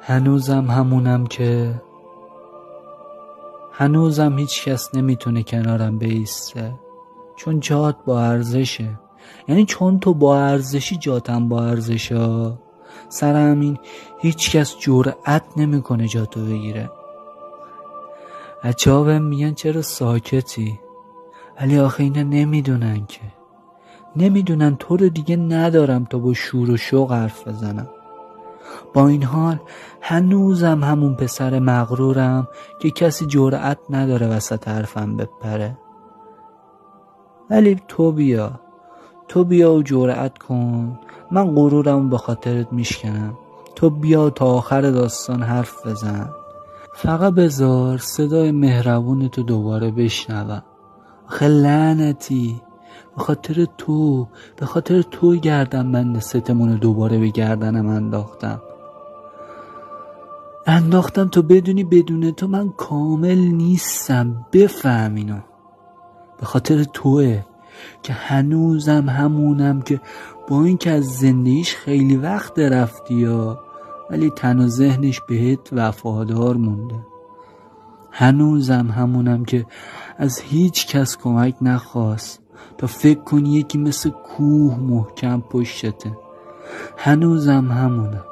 هنوزم همونم که هنوزم هیچ کس نمیتونه کنارم بیسته، چون جات با ارزشه. یعنی چون تو با ارزشی جاتم با ارزشه. سر همین هیچ کس جرأت نمیکنه جاتو بگیره. بچه‌ها بهم میگن چرا ساکتی، ولی آخه اینا نمیدونن که نمیدونن تو رو دیگه ندارم تا با شور و شوق حرف بزنم. با این حال هنوزم همون پسر مغرورم که کسی جرأت نداره وسط حرفم بپره. ولی تو بیا و جرأت کن، من غرورم به خاطرت میشکنم. تو بیا تا آخر داستان حرف بزن، فقط بذار صدای مهربونتو دوباره بشنوم. آخه لعنتی، به خاطر تو گردنبند ستمونو دوباره به گردنم انداختم تا بدونی بدون تو من کامل نیستم. بفهم اینو. به خاطر توه که هنوزم همونم که با این که از زندگیش خیلی وقت رفتی ولی تن و ذهنش بهت وفادار مونده. هنوزم همونم که از هیچ کس کمک نخواست تا فکر کنی یکی مثل کوه محکم پشتته. هنوزم همونم.